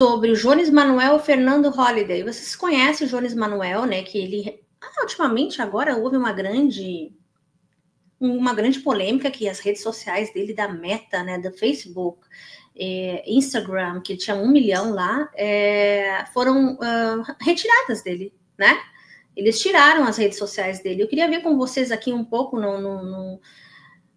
sobre o Jones Manuel Fernando Holliday. Vocês conhecem o Jones Manuel, né? Que ele ultimamente agora houve uma grande polêmica que as redes sociais dele da Meta, né, do Facebook, Instagram, que ele tinha 1 milhão lá, foram retiradas dele, né? Eles tiraram as redes sociais dele. Eu queria ver com vocês aqui um pouco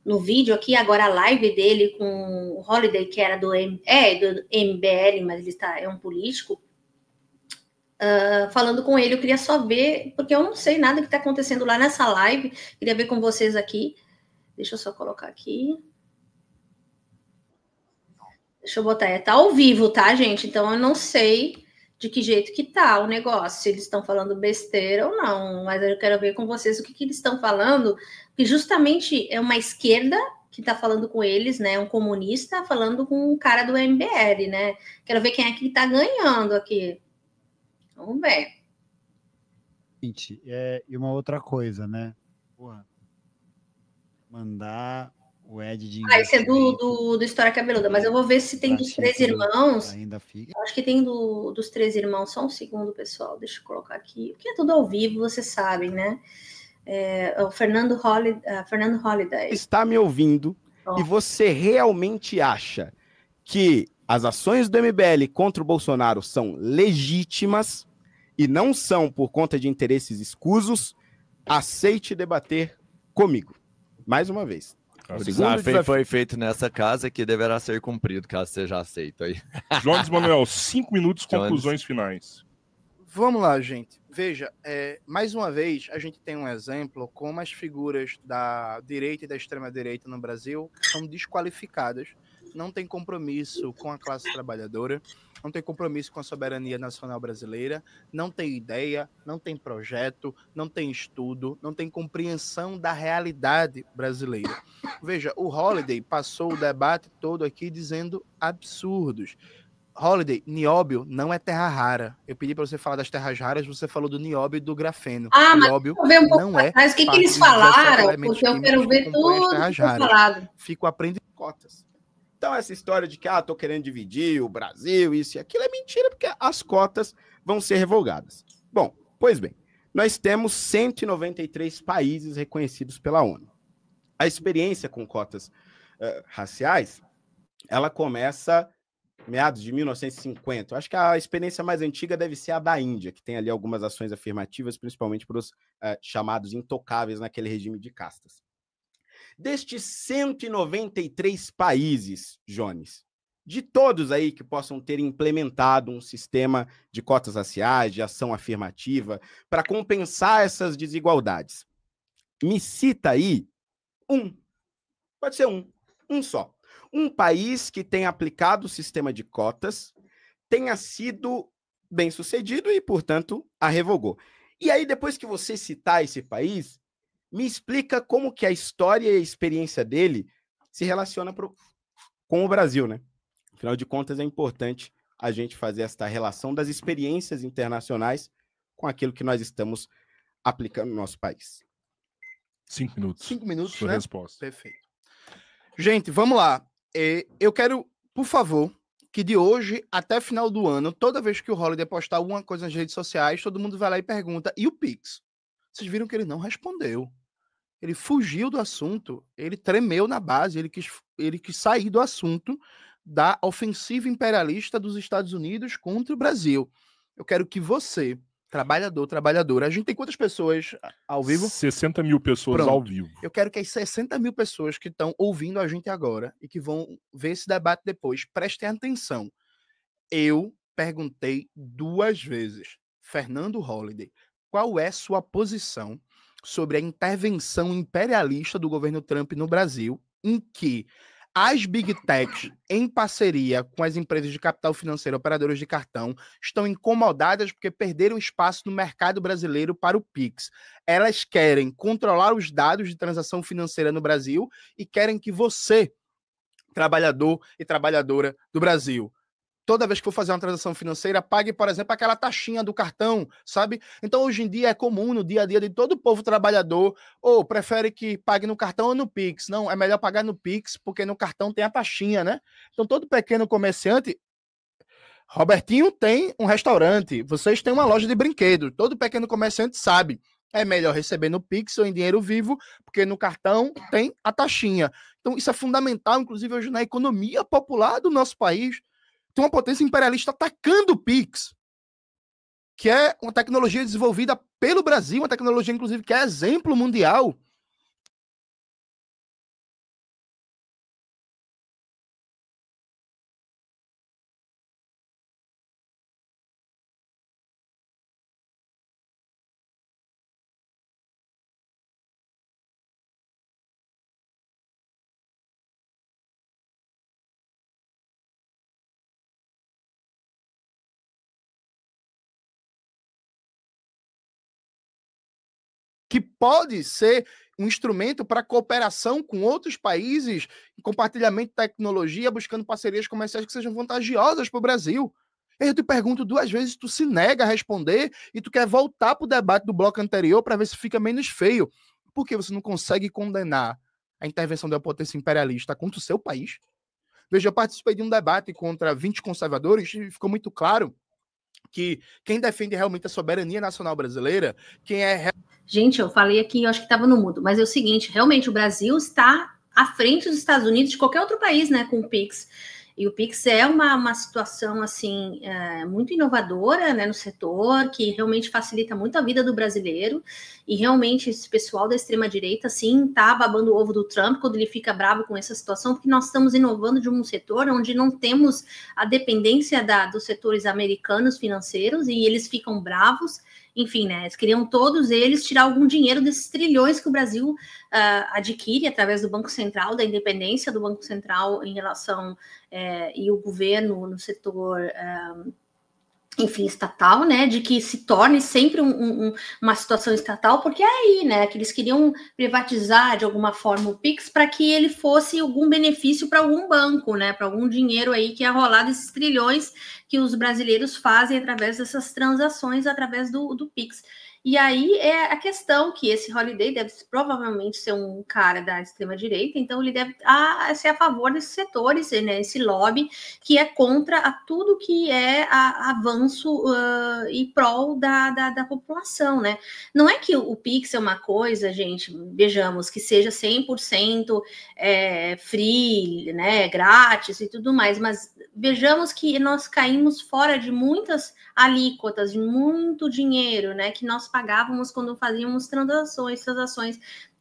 no vídeo aqui, agora a live dele com o Holliday, que era do MBL, mas ele é um político, falando com ele. Eu queria só ver, porque eu não sei nada que está acontecendo lá nessa live. Queria ver com vocês aqui. Deixa eu só colocar aqui. Deixa eu botar. Tá ao vivo, tá, gente? Então eu não sei de que jeito que tá o negócio, se eles estão falando besteira ou não, mas eu quero ver com vocês o que eles estão falando, que justamente é uma esquerda que tá falando com eles, né, um comunista falando com um cara do MBL, né, quero ver quem é que tá ganhando aqui, vamos ver. Gente, e uma outra coisa, né, porra, mandar o Ed de esse é do História Cabeluda, mas eu vou ver se tem dos Três Irmãos. Ainda fica. Acho que tem dos Três Irmãos, só um segundo, pessoal, deixa eu colocar aqui, porque é tudo ao vivo, vocês sabem, né? O Fernando Holliday. Está me ouvindo e você realmente acha que as ações do MBL contra o Bolsonaro são legítimas e não são por conta de interesses escusos, aceite debater comigo. Mais uma vez. O desafio foi feito nessa casa que deverá ser cumprido, caso seja aceito aí. Jones Manuel, 5 minutos, conclusões finais. Vamos lá, gente. Veja, mais uma vez, a gente tem um exemplo como as figuras da direita e da extrema-direita no Brasil são desqualificadas, não tem compromisso com a classe trabalhadora, não tem compromisso com a soberania nacional brasileira, não tem ideia, não tem projeto, não tem estudo, não tem compreensão da realidade brasileira. Veja, o Holliday passou o debate todo aqui dizendo absurdos. Holliday, nióbio não é terra rara. Eu pedi para você falar das terras raras, você falou do nióbio e do grafeno. Mas nióbio eu ver um pouco não é. Mas o que eles falaram? Porque eu quero ver tudo que foi falado. Fico aprendendo cotas. Então essa história de que tô querendo dividir o Brasil, isso e aquilo é mentira, porque as cotas vão ser revogadas. Bom, pois bem, nós temos 193 países reconhecidos pela ONU. A experiência com cotas raciais, ela começa meados de 1950. Eu acho que a experiência mais antiga deve ser a da Índia, que tem ali algumas ações afirmativas, principalmente para os chamados intocáveis naquele regime de castas. Destes 193 países, Jones, de todos aí que possam ter implementado um sistema de cotas raciais, de ação afirmativa, para compensar essas desigualdades, me cita aí pode ser um só. Um país que tenha aplicado o sistema de cotas, tenha sido bem-sucedido e, portanto, a revogou. E aí, depois que você citar esse país, me explica como que a história e a experiência dele se relaciona com o Brasil, né? Afinal de contas, é importante a gente fazer esta relação das experiências internacionais com aquilo que nós estamos aplicando no nosso país. 5 minutos. 5 minutos, sua né? resposta. Perfeito. Gente, vamos lá. Eu quero, por favor, que de hoje até final do ano, toda vez que o Holliday postar alguma coisa nas redes sociais, todo mundo vai lá e pergunta, e o Pix? Vocês viram que ele não respondeu. Ele fugiu do assunto, ele tremeu na base, ele quis sair do assunto da ofensiva imperialista dos Estados Unidos contra o Brasil. Eu quero que você, trabalhadora, a gente tem quantas pessoas ao vivo? 60 mil pessoas. Pronto. Ao vivo. Eu quero que as 60 mil pessoas que estão ouvindo a gente agora e que vão ver esse debate depois, prestem atenção. Eu perguntei 2 vezes, Fernando Holliday, qual é sua posição sobre a intervenção imperialista do governo Trump no Brasil, em que as Big Techs, em parceria com as empresas de capital financeiro, operadoras de cartão, estão incomodadas porque perderam espaço no mercado brasileiro para o Pix. Elas querem controlar os dados de transação financeira no Brasil e querem que você, trabalhador e trabalhadora do Brasil, toda vez que for fazer uma transação financeira, pague, por exemplo, aquela taxinha do cartão, sabe? Então, hoje em dia, é comum no dia a dia de todo o povo trabalhador, ou prefere que pague no cartão ou no Pix. Não, é melhor pagar no Pix, porque no cartão tem a taxinha, né? Então, todo pequeno comerciante... Robertinho tem um restaurante, vocês têm uma loja de brinquedos. Todo pequeno comerciante sabe. É melhor receber no Pix ou em dinheiro vivo, porque no cartão tem a taxinha. Então, isso é fundamental, inclusive, hoje na economia popular do nosso país. Tem uma potência imperialista atacando o Pix, que é uma tecnologia desenvolvida pelo Brasil, uma tecnologia, inclusive, que é exemplo mundial. Que pode ser um instrumento para cooperação com outros países, compartilhamento de tecnologia, buscando parcerias comerciais que sejam vantajosas para o Brasil. Eu te pergunto 2 vezes, tu se nega a responder e tu quer voltar para o debate do bloco anterior para ver se fica menos feio. Por que você não consegue condenar a intervenção da potência imperialista contra o seu país? Veja, eu participei de um debate contra 20 conservadores e ficou muito claro que quem defende realmente a soberania nacional brasileira, quem é... Gente, eu falei aqui, eu acho que estava no mudo, mas é o seguinte, realmente o Brasil está à frente dos Estados Unidos, de qualquer outro país, né, com o Pix. E o Pix é uma situação, assim, muito inovadora, né, no setor, que realmente facilita muito a vida do brasileiro, e realmente esse pessoal da extrema-direita, assim, tá babando o ovo do Trump quando ele fica bravo com essa situação, porque nós estamos inovando de um setor onde não temos a dependência dos setores americanos financeiros, e eles ficam bravos. Enfim, né, eles queriam todos eles tirar algum dinheiro desses trilhões que o Brasil adquire através do Banco Central, da independência do Banco Central em relação e o governo no setor, enfim, estatal, né, de que se torne sempre uma situação estatal, porque é aí, né, que eles queriam privatizar de alguma forma o Pix para que ele fosse algum benefício para algum banco, né, para algum dinheiro aí que ia rolar desses trilhões que os brasileiros fazem através dessas transações, através do Pix. E aí é a questão que esse Holliday deve provavelmente ser um cara da extrema-direita, então ele deve ser a favor desses setores, né, esse lobby que é contra tudo que é avanço e prol da população, né? Não é que o Pix é uma coisa, gente, vejamos, que seja 100% free, né, grátis e tudo mais, mas vejamos que nós caímos fora de muitas alíquotas, de muito dinheiro, né, que nós pagávamos quando fazíamos transações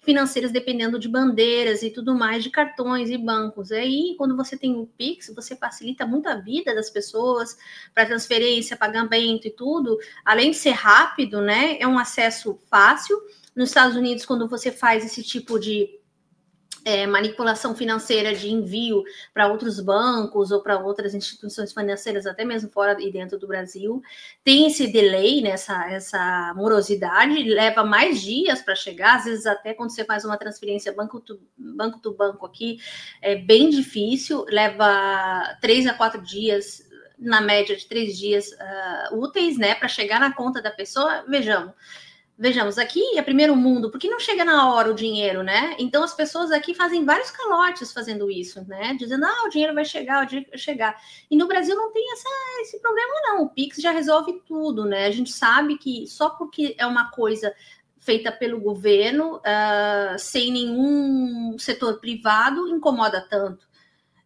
financeiras dependendo de bandeiras e tudo mais, de cartões e bancos. Aí, quando você tem o Pix, você facilita muito a vida das pessoas para transferência, pagamento e tudo. Além de ser rápido, né, é um acesso fácil. Nos Estados Unidos, quando você faz esse tipo de manipulação financeira de envio para outros bancos ou para outras instituições financeiras, até mesmo fora e dentro do Brasil, tem esse delay, né, essa morosidade, leva mais dias para chegar, às vezes até quando você faz uma transferência banco to banco aqui, é bem difícil, leva 3 a 4 dias, na média de 3 dias úteis, né, para chegar na conta da pessoa. Vejamos, aqui é primeiro mundo, porque não chega na hora o dinheiro, né? Então as pessoas aqui fazem vários calotes fazendo isso, né? Dizendo, o dinheiro vai chegar, o dinheiro vai chegar. E no Brasil não tem esse problema, não. O Pix já resolve tudo, né? A gente sabe que só porque é uma coisa feita pelo governo, sem nenhum setor privado, incomoda tanto.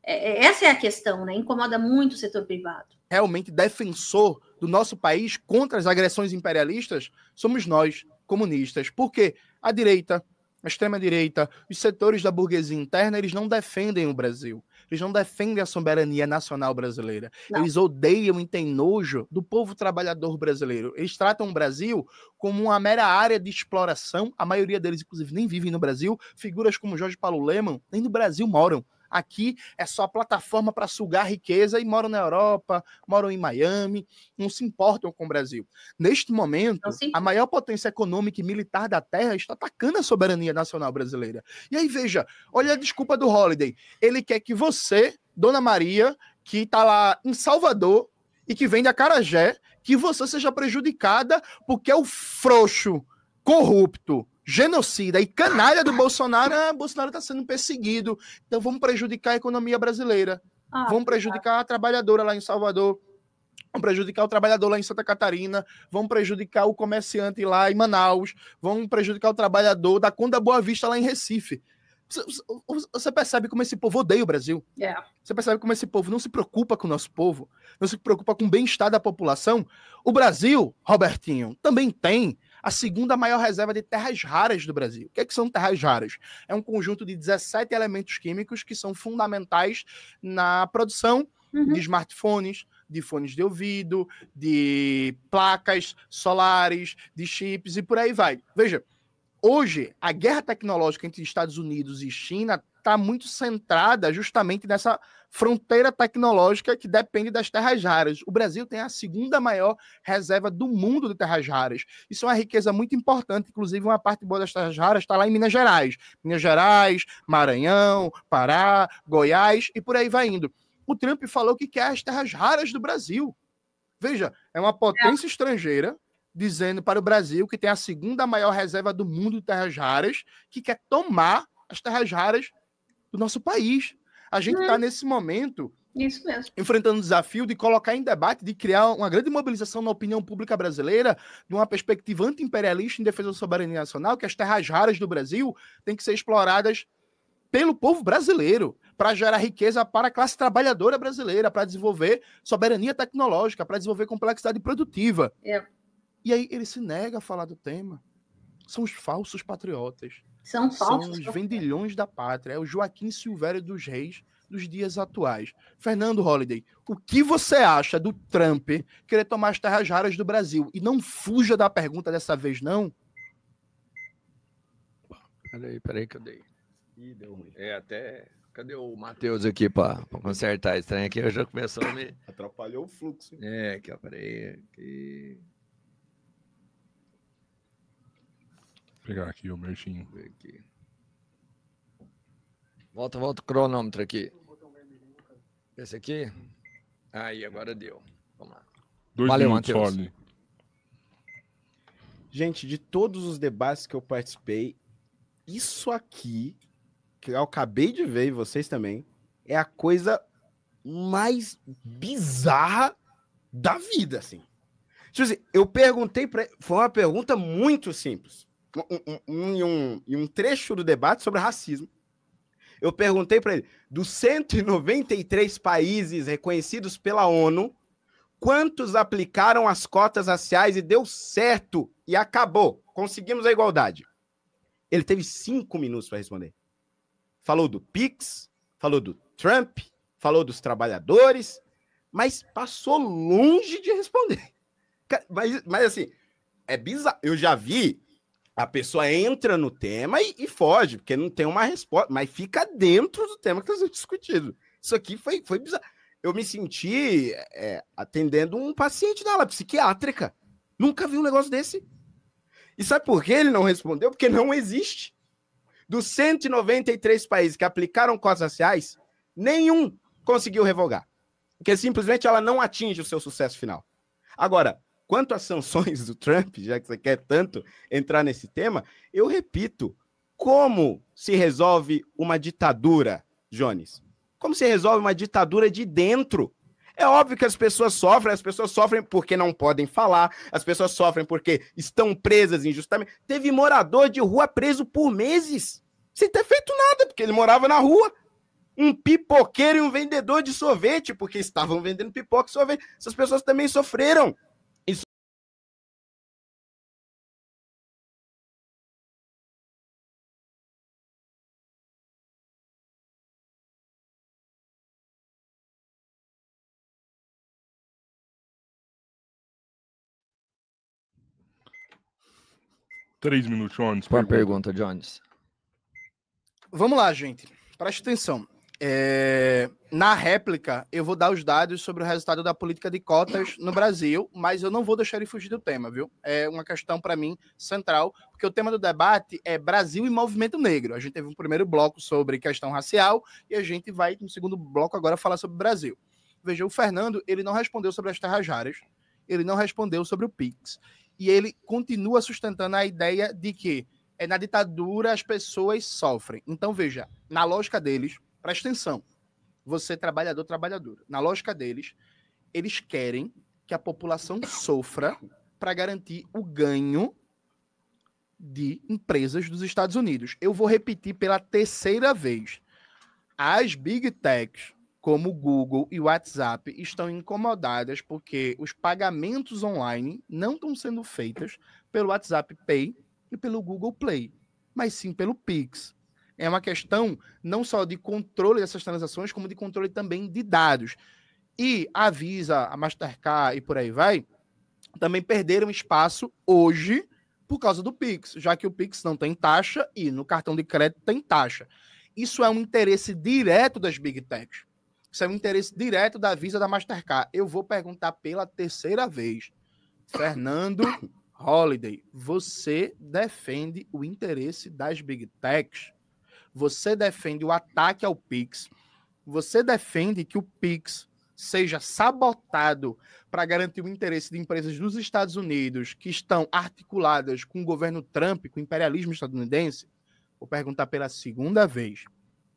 Essa é a questão, né? Incomoda muito o setor privado. Realmente defensor do nosso país contra as agressões imperialistas somos nós, comunistas. Porque a direita, a extrema-direita, os setores da burguesia interna, eles não defendem o Brasil. Eles não defendem a soberania nacional brasileira. Não. Eles odeiam e têm nojo do povo trabalhador brasileiro. Eles tratam o Brasil como uma mera área de exploração. A maioria deles, inclusive, nem vivem no Brasil. Figuras como Jorge Paulo Lemann nem no Brasil moram. Aqui é só plataforma para sugar riqueza e moram na Europa, moram em Miami, não se importam com o Brasil. Neste momento, a maior potência econômica e militar da Terra está atacando a soberania nacional brasileira. E aí, veja, olha a desculpa do Holliday. Ele quer que você, Dona Maria, que está lá em Salvador e que vem de Acarajé, que você seja prejudicada porque é o frouxo, corrupto, genocida e canalha do Bolsonaro está sendo perseguido. Então vamos prejudicar a economia brasileira. Vamos prejudicar a trabalhadora lá em Salvador. vão prejudicar o trabalhador lá em Santa Catarina, vão prejudicar o comerciante lá em Manaus, vão prejudicar o trabalhador da Conda Boa Vista lá em Recife. Você percebe como esse povo odeia o Brasil? Você percebe como esse povo não se preocupa com o nosso povo, não se preocupa com o bem-estar da população? O Brasil, Robertinho, também tem a segunda maior reserva de terras raras do Brasil. O que é que são terras raras? É um conjunto de 17 elementos químicos que são fundamentais na produção de smartphones, de fones de ouvido, de placas solares, de chips e por aí vai. Veja, hoje, a guerra tecnológica entre Estados Unidos e China está muito centrada justamente nessa fronteira tecnológica que depende das terras raras. O Brasil tem a segunda maior reserva do mundo de terras raras. Isso é uma riqueza muito importante, inclusive uma parte boa das terras raras está lá em Minas Gerais. Minas Gerais, Maranhão, Pará, Goiás e por aí vai indo. O Trump falou que quer as terras raras do Brasil. Veja, é uma potência estrangeira dizendo para o Brasil, que tem a segunda maior reserva do mundo de terras raras, que quer tomar as terras raras do nosso país. A gente está, nesse momento, Isso mesmo. enfrentando o desafio de colocar em debate, de criar uma grande mobilização na opinião pública brasileira, de uma perspectiva anti-imperialista em defesa da soberania nacional, que as terras raras do Brasil têm que ser exploradas pelo povo brasileiro, para gerar riqueza para a classe trabalhadora brasileira, para desenvolver soberania tecnológica, para desenvolver complexidade produtiva. E aí ele se nega a falar do tema. São os falsos patriotas. São São os vendilhões da pátria. É o Joaquim Silvério dos Reis dos dias atuais. Fernando Holliday, o que você acha do Trump querer tomar as terras raras do Brasil? E não fuja da pergunta dessa vez, não. Peraí que eu dei. Ih, deu ruim. Cadê o Matheus aqui pra consertar esse trem aqui? Eu já começou a me... Atrapalhou o fluxo. Aqui, ó, peraí. Aqui. Vou pegar aqui o merchinho. Aqui. Volta o cronômetro aqui. Esse aqui? Aí, agora deu. Vamos lá. 2 Valeu, minutos, Matheus. Holly. Gente, de todos os debates que eu participei, isso aqui, que eu acabei de ver, e vocês também, é a coisa mais bizarra da vida, assim. Tipo assim, eu perguntei pra ele, foi uma pergunta muito simples. Em um trecho do debate sobre racismo, eu perguntei para ele, dos 193 países reconhecidos pela ONU, quantos aplicaram as cotas raciais e deu certo e acabou, conseguimos a igualdade? Ele teve 5 minutos para responder. Falou do PIX, falou do Trump, falou dos trabalhadores, mas passou longe de responder. Mas assim, é bizarro. Eu já vi, a pessoa entra no tema e foge, porque não tem uma resposta, mas fica dentro do tema que está sendo discutido. Isso aqui foi bizarro. Eu me senti atendendo um paciente da ala psiquiátrica. Nunca vi um negócio desse. E sabe por que ele não respondeu? Porque não existe. Dos 193 países que aplicaram cotas raciais, nenhum conseguiu revogar. Porque simplesmente ela não atinge o seu sucesso final. Agora, quanto às sanções do Trump, já que você quer tanto entrar nesse tema, eu repito, como se resolve uma ditadura, Jones? Como se resolve uma ditadura de dentro? É óbvio que as pessoas sofrem porque não podem falar, as pessoas sofrem porque estão presas injustamente. Teve morador de rua preso por meses, sem ter feito nada, porque ele morava na rua. Um pipoqueiro e um vendedor de sorvete, porque estavam vendendo pipoca e sorvete. Essas pessoas também sofreram. Isso... Três minutos, Jones. Qual a pergunta, Jones? Vamos lá, gente. Preste atenção. Na réplica, eu vou dar os dados sobre o resultado da política de cotas no Brasil, mas eu não vou deixar ele fugir do tema, viu? É uma questão, para mim, central, porque o tema do debate é Brasil e movimento negro. A gente teve um primeiro bloco sobre questão racial e a gente vai, no segundo bloco, agora falar sobre o Brasil. Veja, o Fernando, ele não respondeu sobre as terras raras, ele não respondeu sobre o PIX, e ele continua sustentando a ideia de que na ditadura as pessoas sofrem. Então, veja, na lógica deles, presta atenção, você trabalhador, trabalhadora, na lógica deles, eles querem que a população sofra para garantir o ganho de empresas dos Estados Unidos. Eu vou repetir pela terceira vez. As Big Techs, como o Google e o WhatsApp, estão incomodadas porque os pagamentos online não estão sendo feitos pelo WhatsApp Pay e pelo Google Play, mas sim pelo Pix. É uma questão não só de controle dessas transações, como de controle também de dados. E a Visa, a Mastercard e por aí vai, também perderam espaço hoje por causa do Pix, já que o Pix não tem taxa e no cartão de crédito tem taxa. Isso é um interesse direto das Big Techs. Isso é um interesse direto da Visa, da Mastercard. Eu vou perguntar pela terceira vez. Fernando Holliday, você defende o interesse das Big Techs? Você defende o ataque ao Pix? Você defende que o Pix seja sabotado para garantir o interesse de empresas dos Estados Unidos que estão articuladas com o governo Trump, com o imperialismo estadunidense? Vou perguntar pela segunda vez.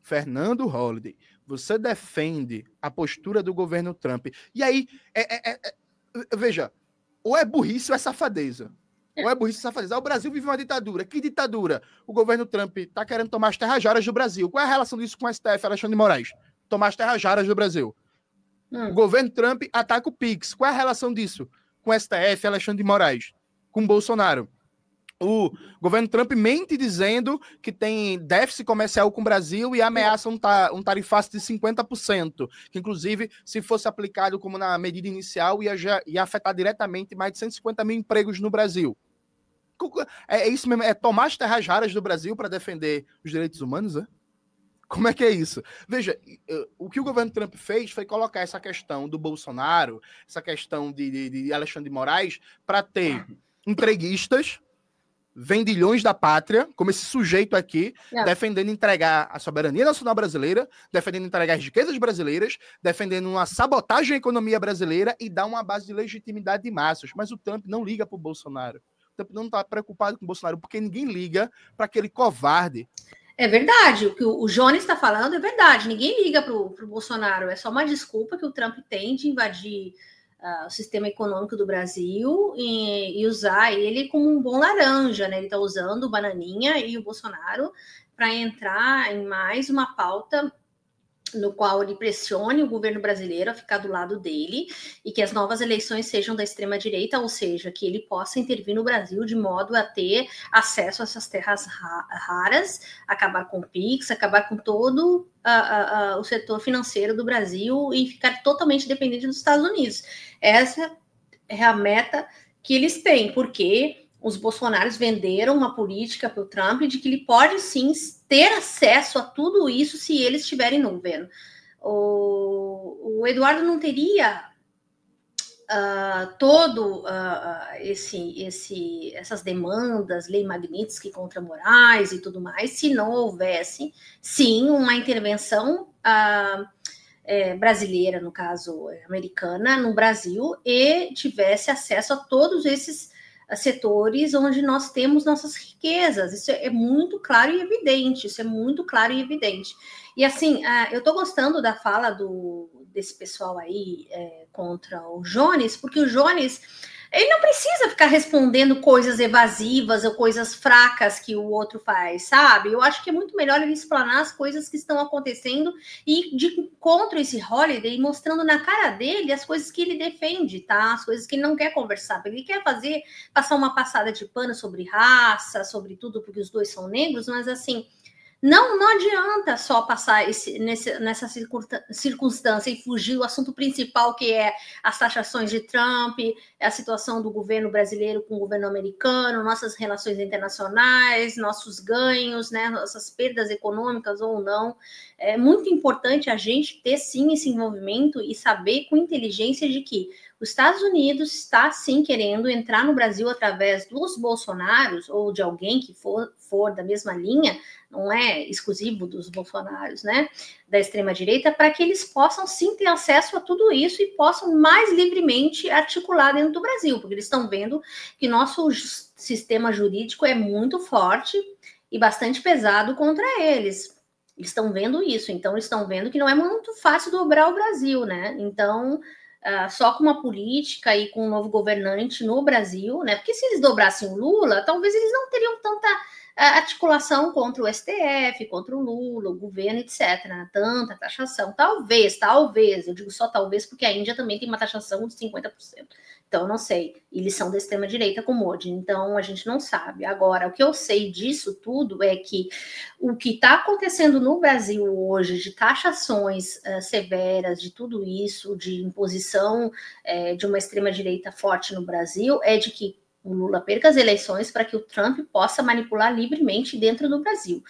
Fernando Holliday, você defende a postura do governo Trump? E aí, veja, ou é burrice ou é safadeza. Ou é burrice ou safadeza. O Brasil vive uma ditadura. Que ditadura? O governo Trump está querendo tomar as terras-raras do Brasil. Qual é a relação disso com o STF, Alexandre de Moraes? Tomar as terras-raras do Brasil. O governo Trump ataca o Pix. Qual é a relação disso com o STF, Alexandre de Moraes? Com Bolsonaro? O governo Trump mente dizendo que tem déficit comercial com o Brasil e ameaça um tarifaço de 50%, que inclusive, se fosse aplicado como na medida inicial, ia afetar diretamente mais de 150 mil empregos no Brasil. É isso mesmo? É tomar as terras raras do Brasil para defender os direitos humanos, né? Como é que é isso? Veja, o que o governo Trump fez foi colocar essa questão do Bolsonaro, essa questão de Alexandre de Moraes, para ter entreguistas, vendilhões da pátria, como esse sujeito aqui, defendendo entregar a soberania nacional brasileira, defendendo entregar as riquezas brasileiras, defendendo uma sabotagem à economia brasileira e dar uma base de legitimidade de massas. Mas o Trump não liga para o Bolsonaro. O Trump não está preocupado com o Bolsonaro, porque ninguém liga para aquele covarde. É verdade, o que o Jones está falando é verdade. Ninguém liga para o Bolsonaro. É só uma desculpa que o Trump tem de invadir o sistema econômico do Brasil e usar ele como um bom laranja, né? Ele está usando o Bananinha e o Bolsonaro para entrar em mais uma pauta no qual ele pressione o governo brasileiro a ficar do lado dele e que as novas eleições sejam da extrema-direita, ou seja, que ele possa intervir no Brasil de modo a ter acesso a essas terras raras, acabar com o PIX, acabar com todo o setor financeiro do Brasil e ficar totalmente dependente dos Estados Unidos. Essa é a meta que eles têm, porque os bolsonaros venderam uma política para o Trump de que ele pode sim ter acesso a tudo isso se eles estiverem no governo. O Eduardo não teria essas demandas, lei Magnitsky contra Moraes e tudo mais, se não houvesse, sim, uma intervenção brasileira, no caso americana, no Brasil, e tivesse acesso a todos esses setores onde nós temos nossas riquezas. Isso é muito claro e evidente, E assim, eu estou gostando da fala desse pessoal aí contra o Jones, porque o Jones, ele não precisa ficar respondendo coisas evasivas ou coisas fracas que o outro faz, sabe? Eu acho que é muito melhor ele explanar as coisas que estão acontecendo e de encontro esse Holliday, mostrando na cara dele as coisas que ele defende, tá? As coisas que ele não quer conversar, porque ele quer passar uma passada de pano sobre raça, sobre tudo, porque os dois são negros, mas assim, não adianta só passar nessa circunstância e fugir do assunto principal, que é as taxações de Trump, a situação do governo brasileiro com o governo americano, nossas relações internacionais, nossos ganhos, né, nossas perdas econômicas ou não. É muito importante a gente ter, sim, esse envolvimento e saber com inteligência de que os Estados Unidos está, sim, querendo entrar no Brasil através dos Bolsonaros ou de alguém que for da mesma linha, não é exclusivo dos Bolsonaros, né, da extrema-direita, para que eles possam, sim, ter acesso a tudo isso e possam mais livremente articular dentro do Brasil, porque eles estão vendo que nosso sistema jurídico é muito forte e bastante pesado contra eles. Eles estão vendo isso, então eles estão vendo que não é muito fácil dobrar o Brasil, né? Então, só com uma política e com um novo governante no Brasil, né? Porque se eles dobrassem o Lula, talvez eles não teriam tanta articulação contra o STF, contra o Lula, o governo, etc. Né? Tanta taxação. Talvez, eu digo só talvez, porque a Índia também tem uma taxação de 50%. Então, eu não sei. Eles são da extrema-direita com Modi, então a gente não sabe. Agora, o que eu sei disso tudo é que o que está acontecendo no Brasil hoje, de taxações severas, de tudo isso, de imposição de uma extrema-direita forte no Brasil, é de que o Lula perca as eleições para que o Trump possa manipular livremente dentro do Brasil.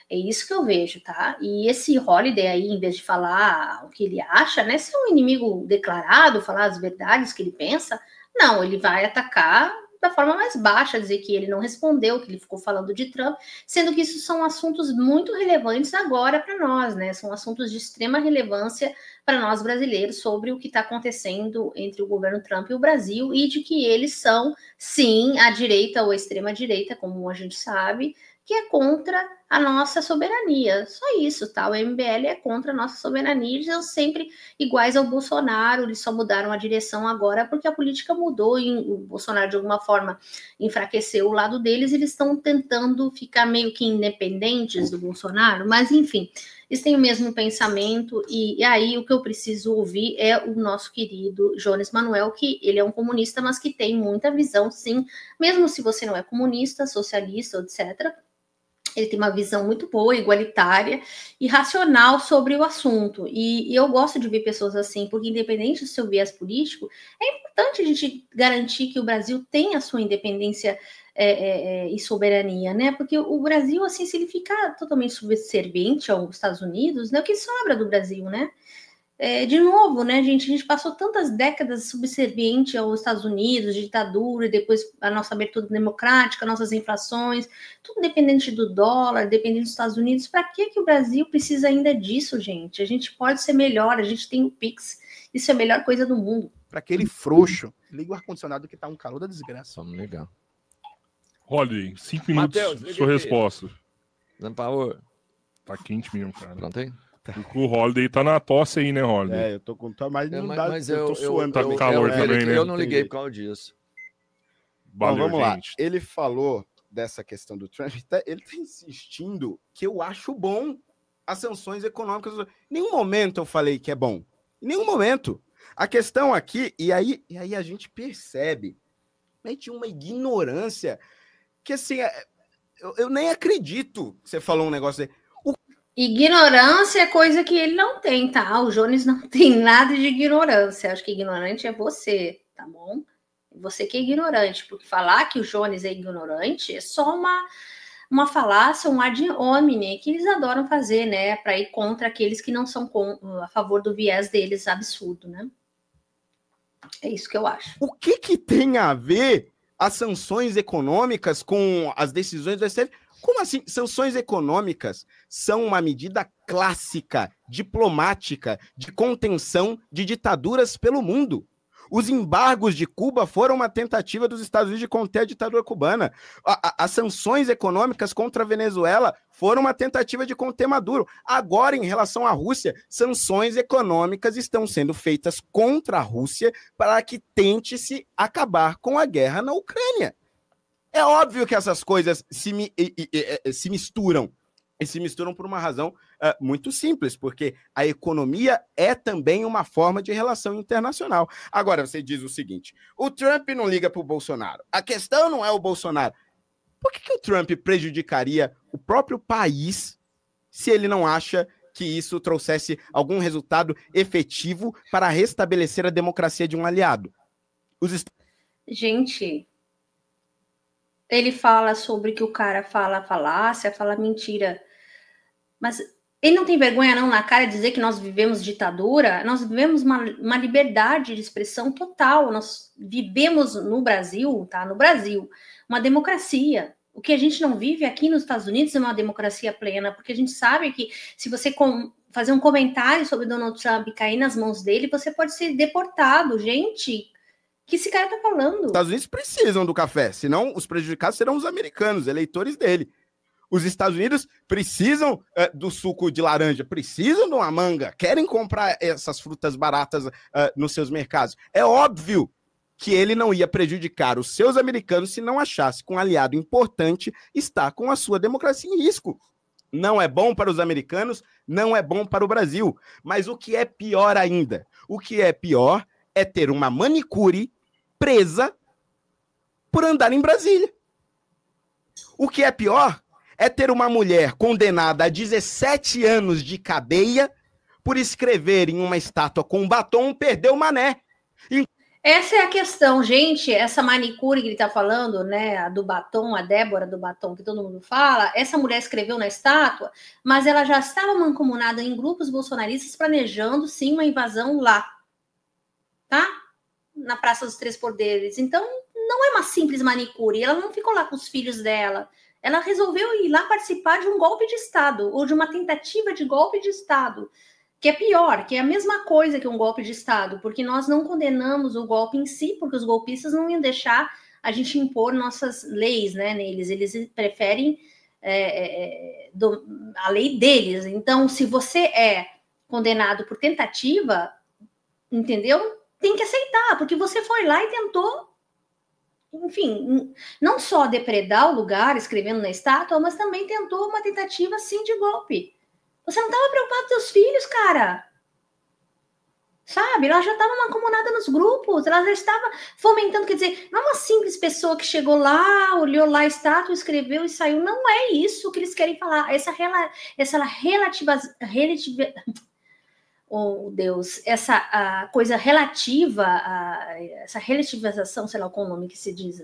É isso que eu vejo, tá? E esse Holliday aí, em vez de falar o que ele acha, né? Se é um inimigo declarado, falar as verdades que ele pensa, não, ele vai atacar da forma mais baixa, dizer que ele não respondeu, que ele ficou falando de Trump, sendo que isso são assuntos muito relevantes agora para nós, né? São assuntos de extrema relevância para nós brasileiros sobre o que está acontecendo entre o governo Trump e o Brasil e de que eles são, sim, a direita ou a extrema-direita, como a gente sabe, que é contra a nossa soberania. Só isso, tá? O MBL é contra a nossa soberania, eles são sempre iguais ao Bolsonaro, eles só mudaram a direção agora porque a política mudou e o Bolsonaro, de alguma forma, enfraqueceu o lado deles, eles estão tentando ficar meio que independentes do Bolsonaro, mas, enfim, eles têm o mesmo pensamento e aí o que eu preciso ouvir é o nosso querido Jones Manuel, que ele é um comunista, mas que tem muita visão, sim, mesmo se você não é comunista, socialista, etc., ele tem uma visão muito boa, igualitária e racional sobre o assunto. E eu gosto de ver pessoas assim, porque independente do seu viés político, é importante a gente garantir que o Brasil tenha a sua independência e soberania, né? Porque o Brasil, assim, se ele ficar totalmente subserviente aos Estados Unidos, né? O que sobra do Brasil, né? De novo, né, gente? A gente passou tantas décadas subserviente aos Estados Unidos, ditadura, e depois a nossa abertura democrática, nossas inflações, tudo dependente do dólar, dependente dos Estados Unidos. Para que o Brasil precisa ainda disso, gente? A gente pode ser melhor, a gente tem o Pix, isso é a melhor coisa do mundo. Para aquele frouxo, liga o ar-condicionado que tá um calor da desgraça. Vamos ligar. Holiday, 5 minutos, Mateus, sua resposta. Dando power. Tá quente mesmo, cara. Pronto aí? O Holiday tá na tosse aí, né, Holiday? Eu tô com mas não dá, mas eu tô suando. Tá com calor também, né? Eu não liguei por causa disso. Valeu, Bom, vamos gente. lá. Ele falou dessa questão do Trump, ele tá insistindo que eu acho bom as sanções econômicas. Em nenhum momento eu falei que é bom. Em nenhum momento. A questão aqui, e aí a gente percebe, né, tinha uma ignorância que, assim, eu nem acredito que você falou um negócio aí. Ignorância é coisa que ele não tem, tá? O Jones não tem nada de ignorância. Acho que ignorante é você, tá bom? Você que é ignorante, porque falar que o Jones é ignorante é só uma falácia, um ad hominem que eles adoram fazer, né? Para ir contra aqueles que não são a favor do viés deles absurdo, né? É isso que eu acho. O que tem a ver as sanções econômicas com as decisões do STF? Como assim? Sanções econômicas são uma medida clássica, diplomática, de contenção de ditaduras pelo mundo. Os embargos de Cuba foram uma tentativa dos Estados Unidos de conter a ditadura cubana. As sanções econômicas contra a Venezuela foram uma tentativa de conter Maduro. Agora, em relação à Rússia, sanções econômicas estão sendo feitas contra a Rússia para que tente-se acabar com a guerra na Ucrânia. É óbvio que essas coisas se misturam. E se misturam por uma razão muito simples, porque a economia é também uma forma de relação internacional. Agora, você diz o seguinte, o Trump não liga para o Bolsonaro. A questão não é o Bolsonaro. Por que o Trump prejudicaria o próprio país se ele não acha que isso trouxesse algum resultado efetivo para restabelecer a democracia de um aliado? Gente... Ele fala sobre que o cara fala falácia, fala mentira. Mas ele não tem vergonha não na cara de dizer que nós vivemos ditadura? Nós vivemos uma liberdade de expressão total. Nós vivemos no Brasil, tá? No Brasil, uma democracia. O que a gente não vive aqui nos Estados Unidos é uma democracia plena, porque a gente sabe que se você fazer um comentário sobre Donald Trump e cair nas mãos dele, você pode ser deportado. Gente... que esse cara tá falando? Os Estados Unidos precisam do café, senão os prejudicados serão os americanos, eleitores dele. Os Estados Unidos precisam do suco de laranja, precisam de uma manga, querem comprar essas frutas baratas nos seus mercados. É óbvio que ele não ia prejudicar os seus americanos se não achasse que um aliado importante está com a sua democracia em risco. Não é bom para os americanos, não é bom para o Brasil. Mas o que é pior ainda? O que é pior é ter uma manicure presa por andar em Brasília. O que é pior é ter uma mulher condenada a 17 anos de cadeia por escrever em uma estátua com batom "perdeu o mané". Essa é a questão, gente. Essa manicure que ele está falando, né? A do batom, a Débora do batom, que todo mundo fala. Essa mulher escreveu na estátua, mas ela já estava mancomunada em grupos bolsonaristas planejando, sim, uma invasão lá. Tá? Na Praça dos Três Poderes. Então, não é uma simples manicure. Ela não ficou lá com os filhos dela. Ela resolveu ir lá participar de um golpe de Estado, ou de uma tentativa de golpe de Estado, que é pior, que é a mesma coisa que um golpe de Estado, porque nós não condenamos o golpe em si, porque os golpistas não iam deixar a gente impor nossas leis, né, neles. Eles preferem a lei deles. Então, se você é condenado por tentativa, entendeu? Tem que aceitar, porque você foi lá e tentou, enfim, não só depredar o lugar escrevendo na estátua, mas também tentou uma tentativa, sim, de golpe. Você não estava preocupado com seus filhos, cara. Sabe? Ela já estava mancomunada nos grupos, ela já estava fomentando, quer dizer, não é uma simples pessoa que chegou lá, olhou lá a estátua, escreveu e saiu. Não é isso que eles querem falar. Essa oh, Deus, essa coisa relativa, essa relativização, sei lá qual o nome que se diz.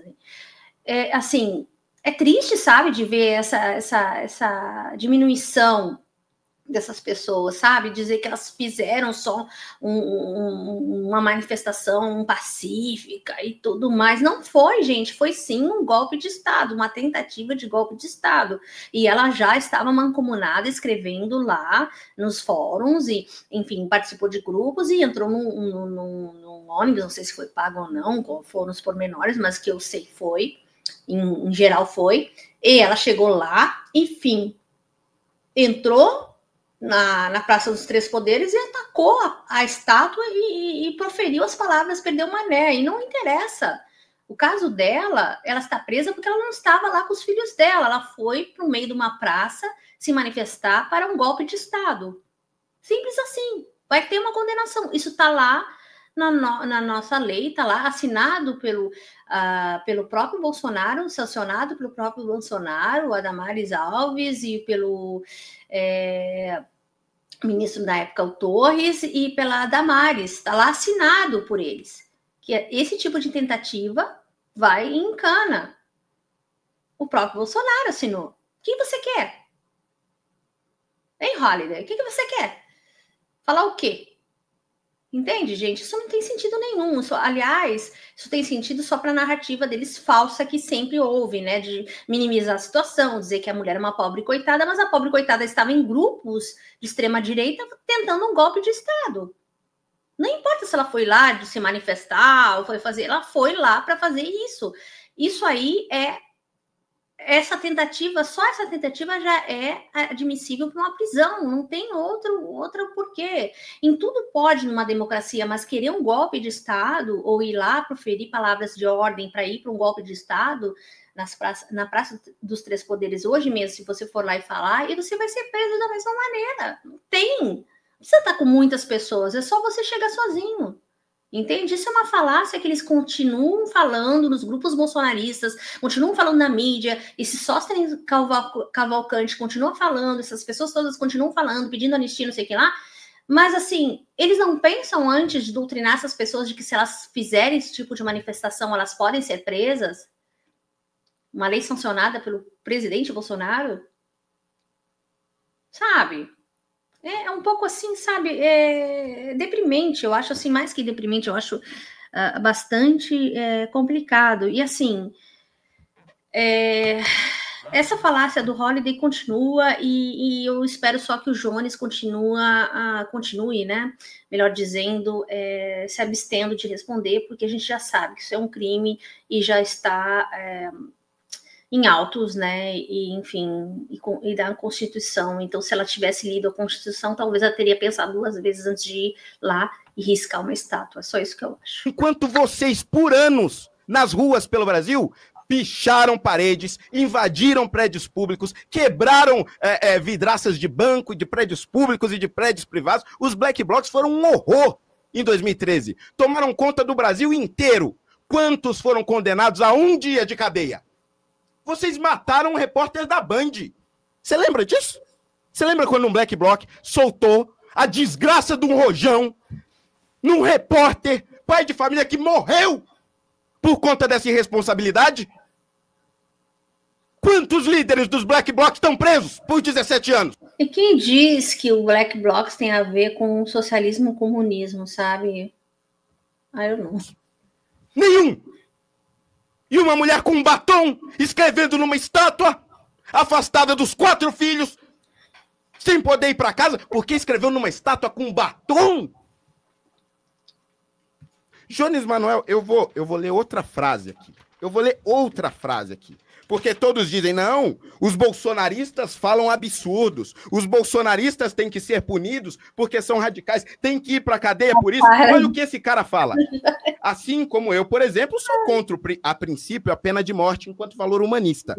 Assim, é triste, sabe, de ver essa diminuição dessas pessoas, sabe? Dizer que elas fizeram só uma manifestação pacífica e tudo mais. Não foi, gente. Foi sim um golpe de Estado, uma tentativa de golpe de Estado. E ela já estava mancomunada, escrevendo lá nos fóruns e, enfim, participou de grupos e entrou num ônibus, não sei se foi pago ou não, qual foram os pormenores, mas que eu sei foi, em geral foi. E ela chegou lá, enfim, entrou na Praça dos Três Poderes e atacou a estátua e proferiu as palavras "perdeu o mané". E não interessa. O caso dela, ela está presa porque ela não estava lá com os filhos dela. Ela foi para o meio de uma praça se manifestar para um golpe de Estado. Simples assim. Vai ter uma condenação. Isso está lá na nossa lei, está lá assinado pelo próprio Bolsonaro, sancionado pelo próprio Bolsonaro, a Damares Alves e pelo ministro da época, o Torres, e pela Damares. Está lá assinado por eles. Que esse tipo de tentativa vai em cana. O próprio Bolsonaro assinou. O que você quer? Hein, Holliday? O que você quer? Falar o quê? Entende, gente? Isso não tem sentido nenhum. Aliás, isso tem sentido só para a narrativa deles falsa que sempre houve, né? De minimizar a situação, dizer que a mulher é uma pobre coitada, mas a pobre coitada estava em grupos de extrema-direita tentando um golpe de Estado. Não importa se ela foi lá de se manifestar ou foi fazer, ela foi lá para fazer isso. Isso aí essa tentativa, só essa tentativa já é admissível para uma prisão, não tem outro porquê. Em tudo pode numa democracia, mas querer um golpe de Estado ou ir lá proferir palavras de ordem para ir para um golpe de Estado na Praça dos Três Poderes hoje mesmo, se você for lá e falar, e você vai ser preso da mesma maneira. Não tem. Não precisa estar com muitas pessoas, é só você chegar sozinho. Entende? Isso é uma falácia que eles continuam falando nos grupos bolsonaristas, continuam falando na mídia, esse Sóstenes Cavalcante continua falando, essas pessoas todas continuam falando, pedindo anistia, não sei o que lá, mas assim, eles não pensam antes de doutrinar essas pessoas de que se elas fizerem esse tipo de manifestação, elas podem ser presas? Uma lei sancionada pelo presidente Bolsonaro? Sabe? É um pouco assim, sabe, deprimente, eu acho assim, mais que deprimente, eu acho bastante complicado. E assim, essa falácia do Holliday continua e eu espero só que o Jones continue, né, melhor dizendo, se abstendo de responder, porque a gente já sabe que isso é um crime e já está em autos, né, e enfim, e da Constituição. Então, se ela tivesse lido a Constituição, talvez ela teria pensado 2 vezes antes de ir lá e riscar uma estátua. É só isso que eu acho. Enquanto vocês, por anos, nas ruas pelo Brasil, picharam paredes, invadiram prédios públicos, quebraram vidraças de banco, de prédios públicos e de prédios privados, os Black Blocs foram um horror em 2013. Tomaram conta do Brasil inteiro. Quantos foram condenados a 1 dia de cadeia? Vocês mataram um repórter da Band. Você lembra disso? Você lembra quando um Black Bloc soltou a desgraça de um rojão num repórter, pai de família que morreu por conta dessa irresponsabilidade? Quantos líderes dos Black Blocs estão presos por 17 anos? E quem diz que o Black Blocs tem a ver com socialismo e comunismo, sabe? Eu não. Nenhum! E uma mulher com um batom, escrevendo numa estátua, afastada dos 4 filhos, sem poder ir para casa, porque escreveu numa estátua com um batom? Jones Manuel, eu vou ler outra frase aqui. Porque todos dizem, não, os bolsonaristas falam absurdos, os bolsonaristas têm que ser punidos porque são radicais, têm que ir para a cadeia por isso. Olha o que esse cara fala. Assim como eu, por exemplo, sou contra, a princípio, a pena de morte enquanto valor humanista.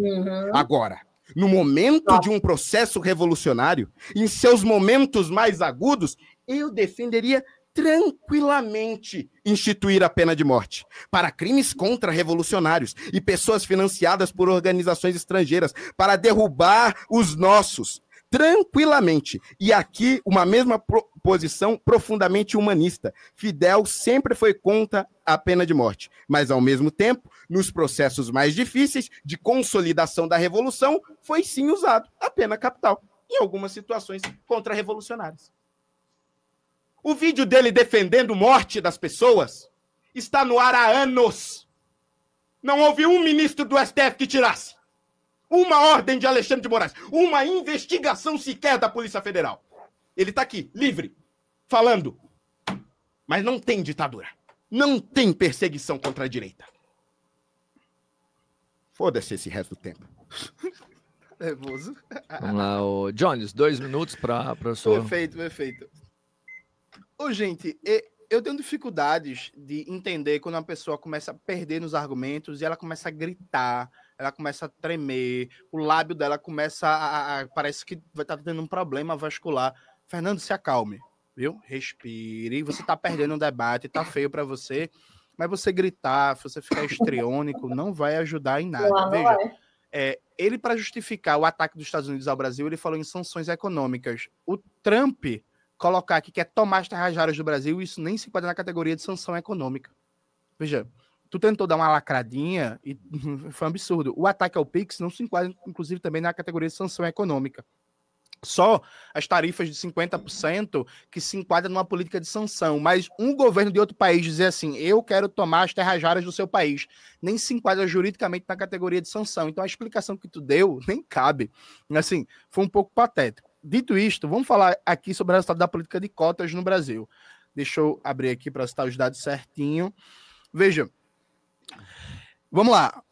Agora, no momento de um processo revolucionário, em seus momentos mais agudos, eu defenderia tranquilamente instituir a pena de morte para crimes contra-revolucionários e pessoas financiadas por organizações estrangeiras para derrubar os nossos, tranquilamente. E aqui, uma mesma posição profundamente humanista. Fidel sempre foi contra a pena de morte, mas, ao mesmo tempo, nos processos mais difíceis de consolidação da revolução, foi sim usado a pena capital, em algumas situações contra-revolucionárias. O vídeo dele defendendo morte das pessoas está no ar há anos. Não houve um ministro do STF que tirasse uma ordem de Alexandre de Moraes, uma investigação sequer da Polícia Federal. Ele está aqui, livre, falando. Mas não tem ditadura. Não tem perseguição contra a direita. Foda-se esse resto do tempo. Nervoso. Vamos lá, o Jones, 2 minutos para o senhor. Perfeito. Ô, gente, eu tenho dificuldades de entender quando uma pessoa começa a perder nos argumentos e ela começa a gritar, ela começa a tremer, o lábio dela começa parece que vai estar tendo um problema vascular. Fernando, se acalme, viu? Respire, você tá perdendo um debate, tá feio para você, mas você gritar, você ficar histriônico, não vai ajudar em nada. Veja, ele, para justificar o ataque dos Estados Unidos ao Brasil, ele falou em sanções econômicas. O Trump colocar aqui que é tomar as terras raras do Brasil, isso nem se enquadra na categoria de sanção econômica. Veja, tu tentou dar uma lacradinha e foi um absurdo. O ataque ao Pix não se enquadra, inclusive, também na categoria de sanção econômica. Só as tarifas de 50% que se enquadram numa política de sanção, mas um governo de outro país dizer assim, eu quero tomar as terras raras do seu país, nem se enquadra juridicamente na categoria de sanção. Então a explicação que tu deu nem cabe. Assim, foi um pouco patético. Dito isto, vamos falar aqui sobre o resultado da política de cotas no Brasil. Deixa eu abrir aqui para citar os dados certinho. Veja, vamos lá.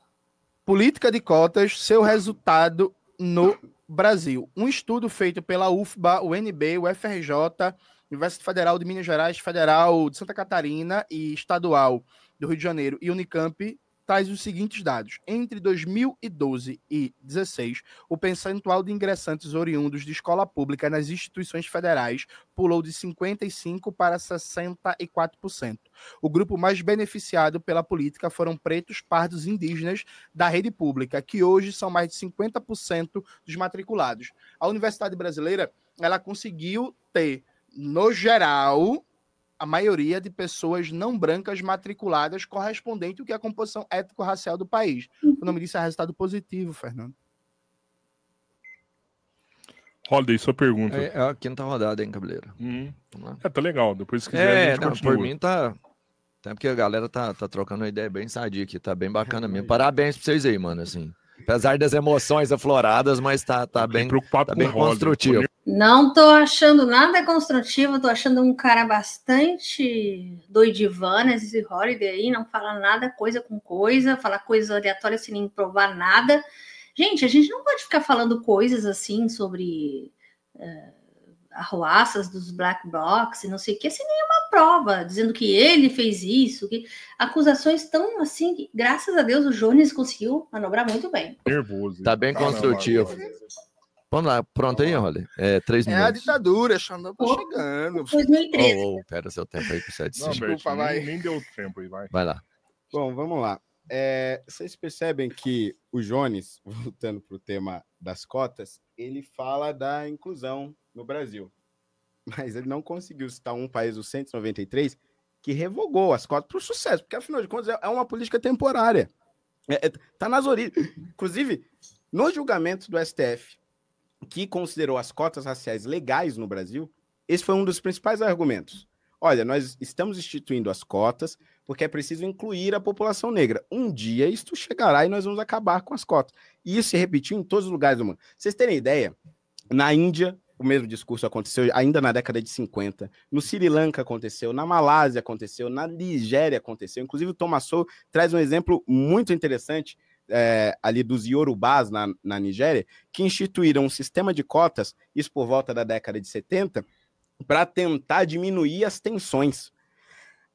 Política de cotas, seu resultado no Brasil. Um estudo feito pela UFBA, o UNB, o FRJ, Universidade Federal de Minas Gerais, Federal de Santa Catarina e Estadual do Rio de Janeiro e Unicamp, traz os seguintes dados. Entre 2012 e 2016, o percentual de ingressantes oriundos de escola pública nas instituições federais pulou de 55% para 64%. O grupo mais beneficiado pela política foram pretos, pardos e indígenas da rede pública, que hoje são mais de 50% dos matriculados. A Universidade Brasileira, ela conseguiu ter, no geral, a maioria de pessoas não brancas matriculadas correspondente ao que é a composição étnico-racial do país. O nome disso é resultado positivo, Fernando. Holiday, sua pergunta. É a 5ª rodada, hein, Cabeleira? Tá legal. Depois, se quiser, a gente continua. Por mim tá... Até porque a galera tá trocando uma ideia bem sadia aqui, tá bem bacana mesmo. Parabéns pra vocês aí, mano, assim. Apesar das emoções afloradas, mas tá bem, preocupado tá bem construtivo. Não tô achando nada construtivo, tô achando um cara bastante doidivana, esse Holiday aí, não fala nada, coisa com coisa, fala coisas aleatórias sem nem provar nada. Gente, a gente não pode ficar falando coisas assim sobre arruaças dos black blocs e não sei o que, sem nenhuma prova, dizendo que ele fez isso, que acusações tão assim, que, graças a Deus o Jones conseguiu manobrar muito bem. Nervoso. Tá bem construtivo. Vamos lá, pronto aí, Rolly? 3 minutos. É a ditadura, Xandão tá chegando. 2013. Pera seu tempo aí com 7 Não, segundos. Desculpa, vai. nem deu tempo aí, vai. Vai lá. Bom, vamos lá. Vocês percebem que o Jones, voltando para o tema das cotas, ele fala da inclusão no Brasil. Mas ele não conseguiu citar um país, o 193, que revogou as cotas para o sucesso, porque, afinal de contas, é uma política temporária. Tá nas origens. Inclusive, no julgamento do STF, que considerou as cotas raciais legais no Brasil, esse foi um dos principais argumentos. Olha, nós estamos instituindo as cotas porque é preciso incluir a população negra. Um dia isto chegará e nós vamos acabar com as cotas. E isso se repetiu em todos os lugares do mundo. Vocês terem ideia, na Índia, o mesmo discurso aconteceu ainda na década de 50. No Sri Lanka aconteceu, na Malásia aconteceu, na Nigéria aconteceu. Inclusive o Thomas Sowell traz um exemplo muito interessante ali dos Yorubás na Nigéria, que instituíram um sistema de cotas, isso por volta da década de 70, para tentar diminuir as tensões.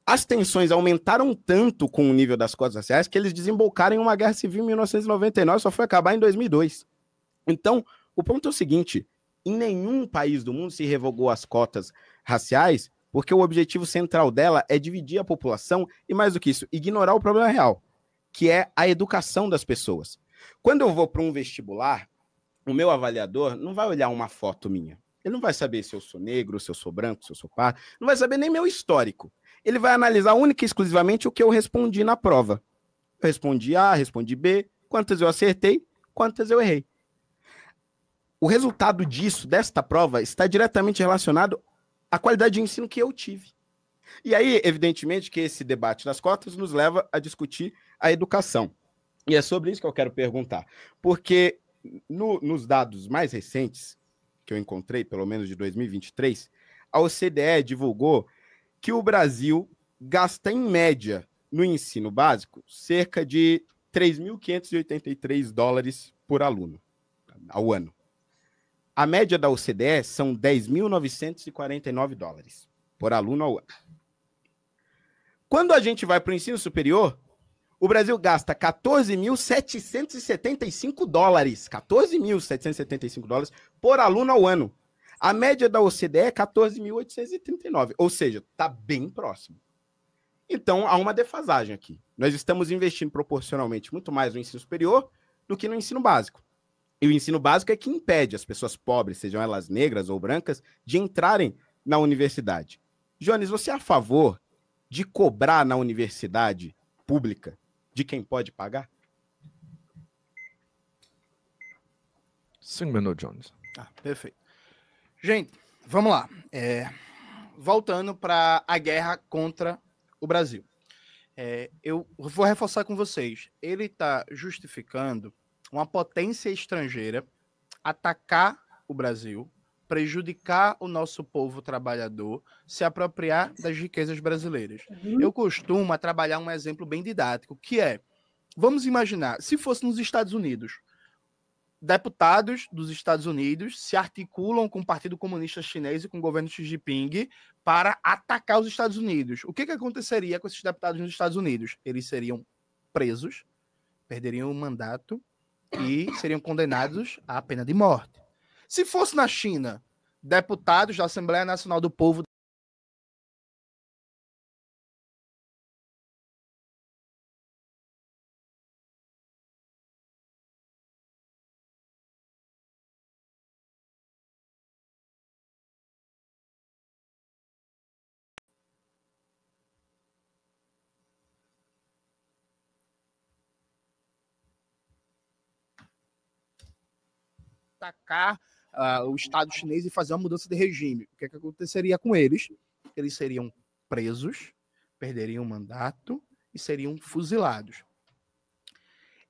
As tensões aumentaram tanto com o nível das cotas raciais que eles desembocaram em uma guerra civil em 1999, só foi acabar em 2002. Então, o ponto é o seguinte, em nenhum país do mundo se revogou as cotas raciais, porque o objetivo central dela é dividir a população e, mais do que isso, ignorar o problema real, que é a educação das pessoas. Quando eu vou para um vestibular, o meu avaliador não vai olhar uma foto minha. Ele não vai saber se eu sou negro, se eu sou branco, se eu sou pardo, não vai saber nem meu histórico. Ele vai analisar única e exclusivamente o que eu respondi na prova. Eu respondi A, respondi B, quantas eu acertei, quantas eu errei. O resultado disso, desta prova, está diretamente relacionado à qualidade de ensino que eu tive. E aí, evidentemente, que esse debate das cotas nos leva a discutir a educação. E é sobre isso que eu quero perguntar. Porque nos dados mais recentes, que eu encontrei, pelo menos de 2023, a OCDE divulgou que o Brasil gasta, em média, no ensino básico, cerca de 3.583 dólares por aluno ao ano. A média da OCDE são 10.949 dólares por aluno ao ano. Quando a gente vai para o ensino superior, o Brasil gasta 14.775 dólares. 14.775 dólares por aluno ao ano. A média da OCDE é 14.839. Ou seja, está bem próximo. Então, há uma defasagem aqui. Nós estamos investindo proporcionalmente muito mais no ensino superior do que no ensino básico. E o ensino básico é que impede as pessoas pobres, sejam elas negras ou brancas, de entrarem na universidade. Jones, você é a favor de cobrar na universidade pública de quem pode pagar? 5 minutos, Jones. Perfeito. Gente, vamos lá. Voltando para a guerra contra o Brasil. Eu vou reforçar com vocês. Ele está justificando uma potência estrangeira atacar o Brasil, prejudicar o nosso povo trabalhador, se apropriar das riquezas brasileiras. Eu costumo trabalhar um exemplo bem didático, que é, vamos imaginar, se fosse nos Estados Unidos, deputados dos Estados Unidos se articulam com o Partido Comunista Chinês e com o governo Xi Jinping para atacar os Estados Unidos. O que aconteceria com esses deputados nos Estados Unidos? Eles seriam presos, perderiam o mandato e seriam condenados à pena de morte. Se fosse na China, deputados da Assembleia Nacional do Povo atacar o Estado chinês e fazer uma mudança de regime. O que aconteceria com eles? Eles seriam presos, perderiam o mandato e seriam fuzilados.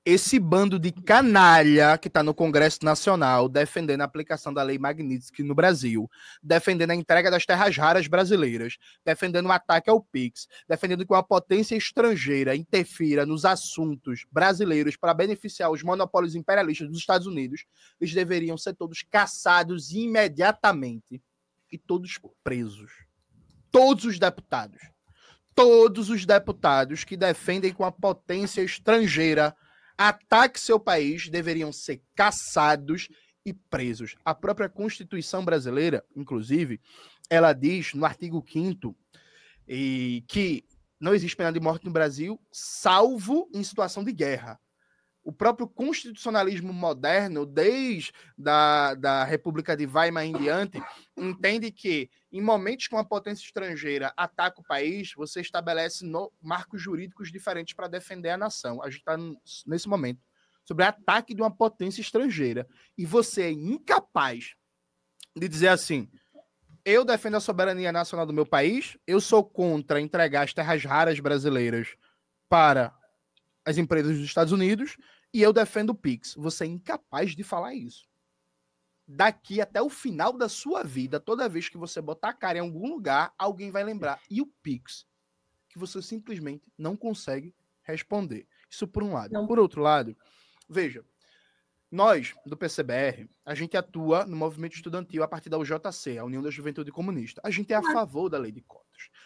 esse bando de canalha que está no Congresso Nacional defendendo a aplicação da Lei Magnitsky no Brasil, defendendo a entrega das terras raras brasileiras, defendendo o ataque ao PIX, defendendo que uma potência estrangeira interfira nos assuntos brasileiros para beneficiar os monopólios imperialistas dos Estados Unidos, eles deveriam ser todos caçados imediatamente e todos presos. Todos os deputados que defendem com a potência estrangeira ataque seu país deveriam ser caçados e presos. A própria Constituição brasileira, inclusive, ela diz no artigo 5º que não existe pena de morte no Brasil, salvo em situação de guerra. O próprio constitucionalismo moderno, desde da República de Weimar em diante, entende que, em momentos que uma potência estrangeira ataca o país, você estabelece marcos jurídicos diferentes para defender a nação. A gente está, nesse momento, sobre o ataque de uma potência estrangeira. E você é incapaz de dizer assim: eu defendo a soberania nacional do meu país, eu sou contra entregar as terras raras brasileiras para as empresas dos Estados Unidos, e eu defendo o PIX. Você é incapaz de falar isso. Daqui até o final da sua vida, toda vez que você botar a cara em algum lugar, alguém vai lembrar. E o PIX? Que você simplesmente não consegue responder. Isso por um lado. Não. Por outro lado, veja, nós, do PCBR, a gente atua no movimento estudantil a partir da UJC, a União da Juventude Comunista. A gente é a favor da lei de cotas.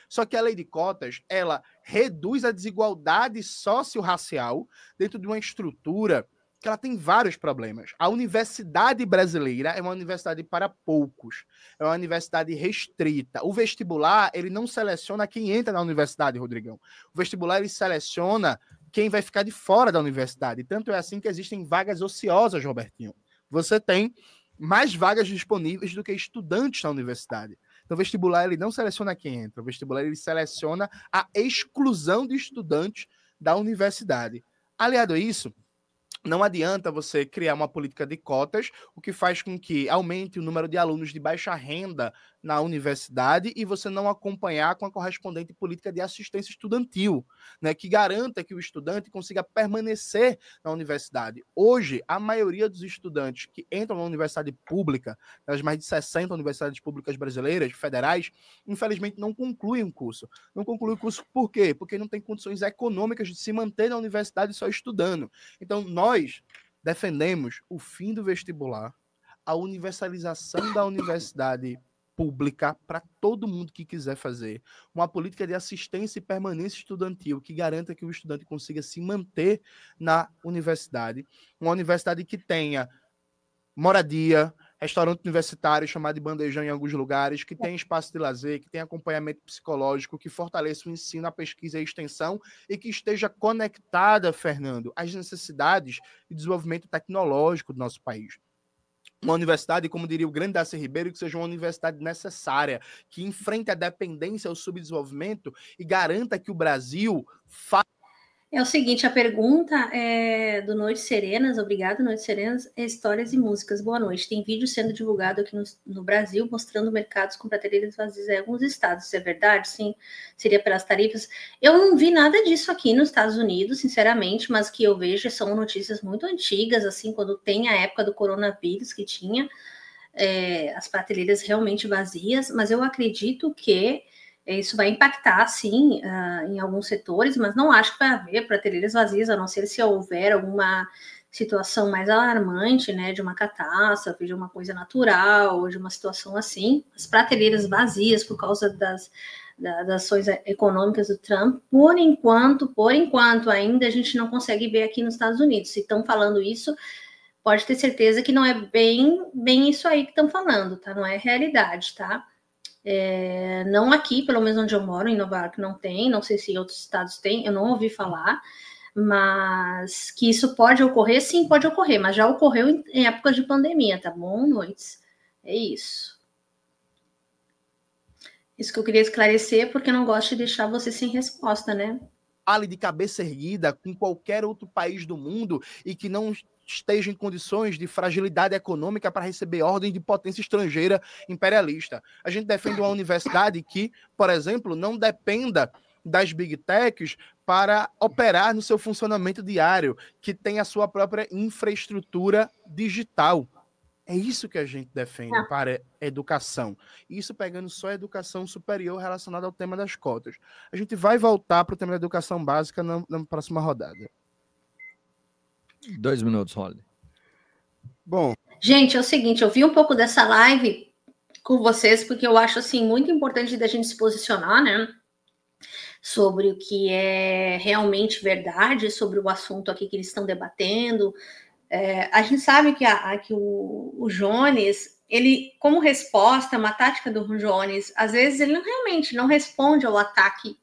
Só que a lei de cotas, ela reduz a desigualdade socio-racial dentro de uma estrutura que ela tem vários problemas. A universidade brasileira é uma universidade para poucos. É uma universidade restrita. O vestibular, ele não seleciona quem entra na universidade, Rodrigão. O vestibular, ele seleciona quem vai ficar de fora da universidade. Tanto é assim que existem vagas ociosas, Robertinho. Você tem mais vagas disponíveis do que estudantes na universidade. Então, o vestibular, ele não seleciona quem entra. O vestibular, ele seleciona a exclusão de estudantes da universidade. Aliado a isso, não adianta você criar uma política de cotas, o que faz com que aumente o número de alunos de baixa renda na universidade e você não acompanhar com a correspondente política de assistência estudantil, né, que garanta que o estudante consiga permanecer na universidade. Hoje, a maioria dos estudantes que entram na universidade pública, nas mais de 60 universidades públicas brasileiras, federais, infelizmente não concluem o curso. Não concluem o curso por quê? Porque não tem condições econômicas de se manter na universidade só estudando. Então, nós defendemos o fim do vestibular, a universalização da universidade pública para todo mundo que quiser fazer, uma política de assistência e permanência estudantil que garanta que o estudante consiga se manter na universidade, uma universidade que tenha moradia, restaurante universitário chamado de bandejão em alguns lugares, que tenha espaço de lazer, que tenha acompanhamento psicológico, que fortaleça o ensino, a pesquisa e a extensão e que esteja conectada, Fernando, às necessidades de desenvolvimento tecnológico do nosso país. Uma universidade, como diria o grande Darcy Ribeiro, que seja uma universidade necessária, que enfrente a dependência ao subdesenvolvimento e garanta que o Brasil É o seguinte, a pergunta é do Noites Serenas, obrigado, Noites Serenas, histórias e músicas, boa noite. Tem vídeo sendo divulgado aqui no Brasil, mostrando mercados com prateleiras vazias em alguns estados, isso é verdade? Sim, seria pelas tarifas. Eu não vi nada disso aqui nos Estados Unidos, sinceramente, mas que eu vejo são notícias muito antigas, assim, quando tem a época do coronavírus que tinha as prateleiras realmente vazias, mas eu acredito que isso vai impactar, sim, em alguns setores, mas não acho que vai haver prateleiras vazias, a não ser se houver alguma situação mais alarmante, né, de uma catástrofe, de uma coisa natural, ou de uma situação assim. As prateleiras vazias por causa das ações econômicas do Trump, por enquanto ainda a gente não consegue ver aqui nos Estados Unidos. Se estão falando isso, pode ter certeza que não é bem isso aí que estão falando, tá? Não é realidade, tá? Não aqui, pelo menos onde eu moro, em Nova York não tem, não sei se em outros estados tem, eu não ouvi falar, mas que isso pode ocorrer, sim, pode ocorrer, mas já ocorreu em épocas de pandemia, tá bom, Noites? É isso. Isso que eu queria esclarecer, porque eu não gosto de deixar você sem resposta, né? Fale de cabeça erguida com qualquer outro país do mundo e que não esteja em condições de fragilidade econômica para receber ordem de potência estrangeira imperialista. A gente defende uma universidade que, por exemplo, não dependa das big techs para operar no seu funcionamento diário, que tem a sua própria infraestrutura digital. É isso que a gente defende para a educação. Isso pegando só a educação superior relacionada ao tema das cotas. A gente vai voltar para o tema da educação básica na próxima rodada. 2 minutos, Holly. Bom. Gente, é o seguinte, eu vi um pouco dessa live com vocês, porque eu acho, assim, muito importante da gente se posicionar, né? Sobre o que é realmente verdade, sobre o assunto aqui que eles estão debatendo. A gente sabe que o Jones, ele, como resposta, uma tática do Jones, às vezes ele realmente não responde ao ataque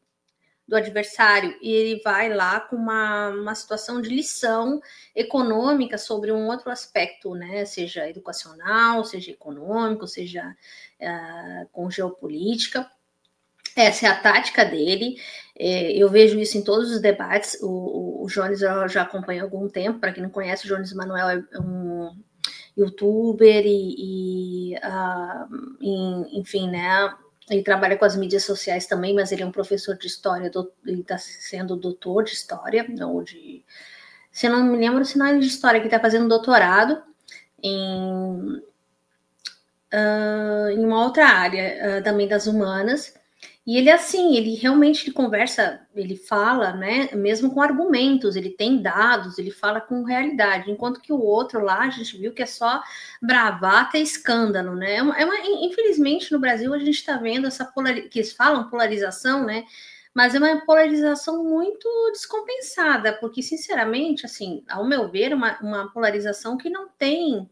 do adversário, e ele vai lá com uma situação de lição econômica sobre um outro aspecto, né? Seja educacional, seja econômico, seja com geopolítica. Essa é a tática dele. Eu vejo isso em todos os debates. O Jones eu já acompanho há algum tempo. Para quem não conhece, o Jones Manuel é um youtuber enfim, né? Ele trabalha com as mídias sociais também, mas ele é um professor de história, ele está sendo doutor de história, se eu não me lembro, se não é de história, que está fazendo doutorado em uma outra área também das humanas. E ele, assim, ele realmente conversa, ele fala, né, mesmo com argumentos, ele tem dados, ele fala com realidade, enquanto que o outro lá, a gente viu que é só bravata e escândalo, né? Infelizmente, no Brasil, a gente está vendo essa que eles falam polarização, né? Mas é uma polarização muito descompensada, porque, sinceramente, assim, ao meu ver, uma polarização que não tem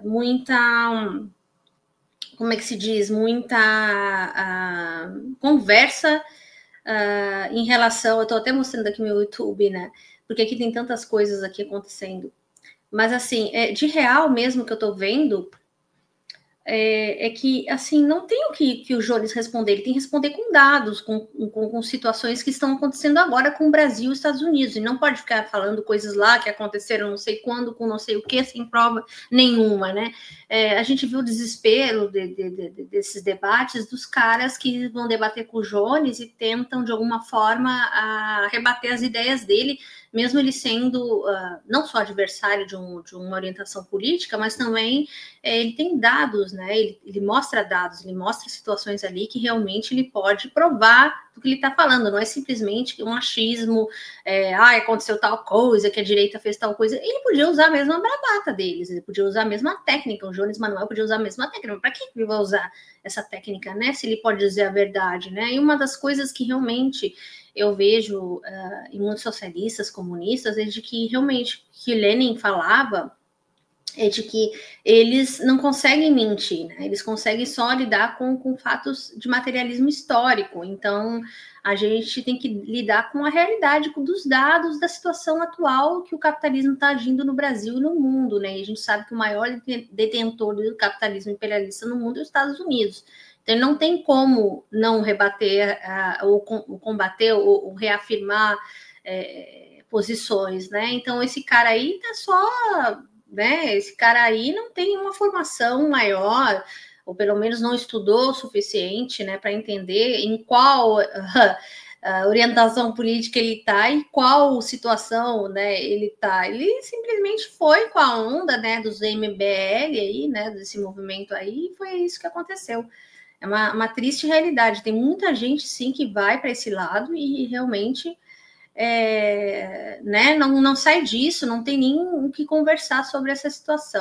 muita... como é que se diz, muita conversa em relação... Eu estou até mostrando aqui meu YouTube, né? Porque aqui tem tantas coisas aqui acontecendo. Mas, assim, de real mesmo que eu estou vendo, que, assim, não tem o que o Jones responder. Ele tem que responder com dados, com situações que estão acontecendo agora com o Brasil e os Estados Unidos. E não pode ficar falando coisas lá que aconteceram não sei quando, com não sei o que, sem prova nenhuma, né? A gente viu o desespero desses debates dos caras que vão debater com o Jones e tentam, de alguma forma, rebater as ideias dele, mesmo ele sendo não só adversário de uma orientação política, mas também ele tem dados, né? Ele mostra dados, ele mostra situações ali que realmente ele pode provar do que ele está falando, não é simplesmente um achismo, aconteceu tal coisa, que a direita fez tal coisa. Ele podia usar a mesma bravata deles, ele podia usar a mesma técnica, o Jones Manuel podia usar a mesma técnica. Para que ele vai usar essa técnica, né? Se ele pode dizer a verdade, né? E uma das coisas que realmente eu vejo em muitos socialistas, comunistas, é de que realmente que Lenin falava é de que eles não conseguem mentir, né? Eles conseguem só lidar com fatos de materialismo histórico. Então, a gente tem que lidar com a realidade dos dados da situação atual que o capitalismo está agindo no Brasil e no mundo, né? E a gente sabe que o maior detentor do capitalismo imperialista no mundo é os Estados Unidos. Então, ele não tem como não rebater ou combater ou reafirmar posições, né? Então, esse cara aí tá só... né? Esse cara aí não tem uma formação maior, ou pelo menos não estudou o suficiente, né, para entender em qual orientação política ele está e qual situação, né, ele está. Ele simplesmente foi com a onda, né, dos MBL aí, né, desse movimento aí, e foi isso que aconteceu. É uma triste realidade. Tem muita gente, sim, que vai para esse lado e realmente... né, não sai disso, não tem nem o que conversar sobre essa situação.